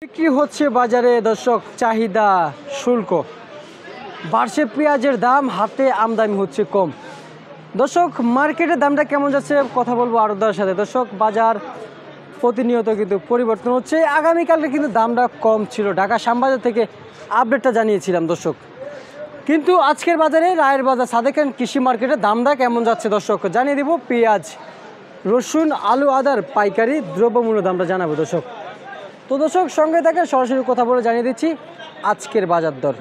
বিক্রি হচ্ছে বাজারে দর্শক চাহিদা শুল্ক বাড়ছে, পেঁয়াজের দাম হাতে আমদানি হচ্ছে কম। দর্শক মার্কেটের দামটা কেমন যাচ্ছে কথা বলবো আড়তদারের সাথে। দর্শক বাজার প্রতিনিয়ত কিন্তু পরিবর্তন হচ্ছে। আগামীকালকে কিন্তু দামটা কম ছিল, ঢাকা শ্যামবাজার থেকে আপডেটটা জানিয়েছিলাম দর্শক। কিন্তু আজকের বাজারে রায়ের বাজার সাদেক অ্যান্ড কৃষি মার্কেটের দামটা কেমন যাচ্ছে দর্শক জানিয়ে দেবো। পেঁয়াজ, রসুন, আলু, আদার পাইকারি দ্রব্যমূল্য দামটা জানাবো দর্শক। তো দর্শক সঙ্গে থাকে সরাসরি কথা বলে জানিয়ে দিচ্ছি আজকের বাজার দর।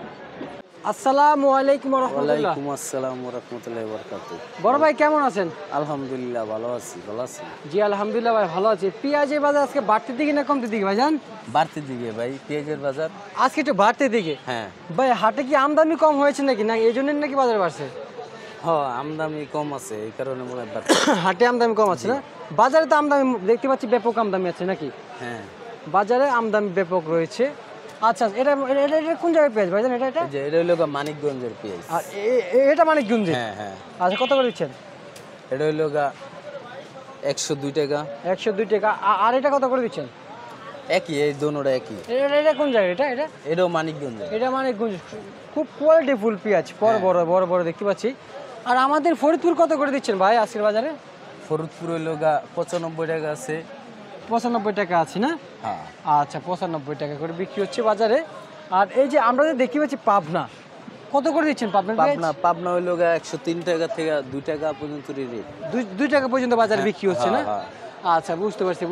আসসালামু আলাইকুম ওয়া রাহমাতুল্লাহ। ওয়ালাইকুম আসসালাম ওয়া রাহমাতুল্লাহি ওয়া বারাকাতুহু। বড় ভাই কেমন আছেন? আলহামদুলিল্লাহ ভালো আছি, ভালো আছি। জি আলহামদুলিল্লাহ ভাই ভালো আছি। পেঁয়াজের বাজার আজকে বাড়তির দিকে না কমতির দিকে ভাইজান? বাড়তির দিকে ভাই, পেঁয়াজের বাজার আজকে একটু বাড়তির দিকে। হ্যাঁ ভাই হাটে কি আমদানি কম হয়েছে নাকি, না এই জন্য নাকি বাজার বাড়ছে? আমদানি কম আছে এই কারণে মনে হয় হাটে আমদানি কম আছে না? বাজারে তো আমদানি দেখতে পাচ্ছি ব্যাপক আমদানি আছে নাকি? হ্যাঁ বাজারে আমদানি ব্যাপক রয়েছে। আচ্ছা এটা এটা এটা কোন জায়গায় পেঁয়াজ ভাইজান? এটা এটা যে এটা হইলো মানিকগঞ্জের পেঁয়াজ। আর এটা মানিকগঞ্জে? হ্যাঁ হ্যাঁ। আচ্ছা কত করে দিচ্ছেন? এটা হইলো 102 টাকা। 102 টাকা। আর এটা কত করে দিচ্ছেন? একই, এই দোনোটা একই। এটা এটা কোন জায়গা? এটা এটা এটাও মানিকগঞ্জ। এটা মানিকগঞ্জ। খুব কোয়ালিটিফুল পেঁয়াজ, বড় বড় বড় বড় দেখতে পাচ্ছি। আর আমাদের ফরিদপুর কত করে দিচ্ছেন ভাই আজকের বাজারে? ফরিদপুর হইলো 95 টাকা আছে। 95 টাকা আছে না? হ্যাঁ আচ্ছা 95 টাকা করে বিক্রি হচ্ছে বাজারে। আর এই যে আমরা যে দেখতে পাচ্ছি পাবনা, কত করে দিচ্ছেন পাবনার পেঁয়াজ? পাবনা হইলো 103 টাকা থেকে 2 টাকা পর্যন্ত রেট। 2 টাকা পর্যন্ত বাজারে বিক্রি হচ্ছে না? হ্যাঁ। আচ্ছা বুঝতে পারছি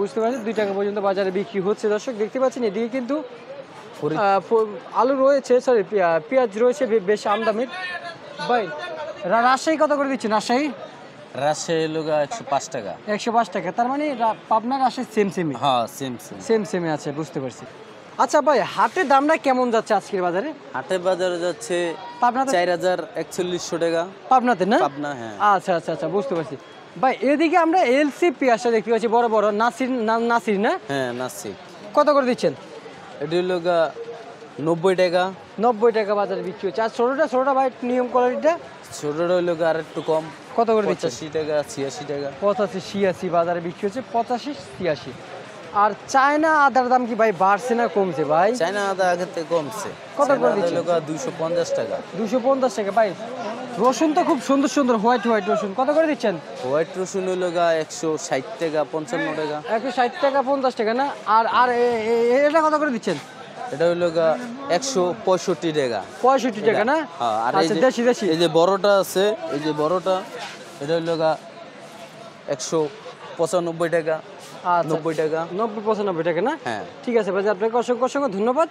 2 টাকা পর্যন্ত বাজারে বিক্রি হচ্ছে দর্শক দেখতে পাচ্ছেন। এদিকে কিন্তু আলু রয়েছে, সরি পেঁয়াজ রয়েছে বেশ আমদামির। ভাই রাজশাহী কত করে দিচ্ছেন? রাজশাহী হইলো 105 টাকা। 105 টাকা। তার মানে পাবনা রাজশাহী সেম সেমই? হ্যাঁ সেম সেমই আছে, বুঝতে পারছি। আচ্ছা ভাই হাটের দামটা কেমন যাচ্ছে আজকের বাজারে? হাটের বাজারে যাচ্ছে পাবনাতে 4100 টাকা। পাবনাতে না? পাবনা হ্যাঁ। আচ্ছা আচ্ছা আচ্ছা বুঝতে পারছি। ভাই এদিকে আমরা এলসি পেঁয়াজটা দেখতে পাচ্ছি বড় বড়, নাসির না? হ্যাঁ নাসিক। কত করে দিচ্ছেন? এটি হলো 90 টাকা। 90 টাকা বাজারে বিক্রি হচ্ছে। আর ছোটটা ভাই নিয়ম কোয়ালিটিটা? ছোটটা হইলো আর একটু কম। কত করে দিচ্ছেন? 85 টাকা 86 টাকা। 85-86 বাজারে বিক্রি হচ্ছে, 85-86। আর চায়না আদার দাম কি ভাই বাড়ছে না কমছে ভাই? চায়না আদা আগের থেকে কমছে। কত করে দিচ্ছেন? 250 টাকা। 250 টাকা। ভাই রসুন তো খুব সুন্দর সুন্দর হোয়াইট রসুন, কত করে দিচ্ছেন? হোয়াইট রসুন হইলো 160 টাকা 55 টাকা। 160 টাকা 50 টাকা না? আর আর এটা কত করে দিচ্ছেন? এটা হইলো 165 টাকা। 65 টাকা না? হ্যাঁ। আর আচ্ছা দেশি এই যে বড়টা আছে, এই যে বড়টা এটা হইলো 195 টাকা। 90 টাকা। 90-95 টাকা না? হ্যাঁ ঠিক আছে ভাই, আপনাকে অসংখ্য অসংখ্য ধন্যবাদ।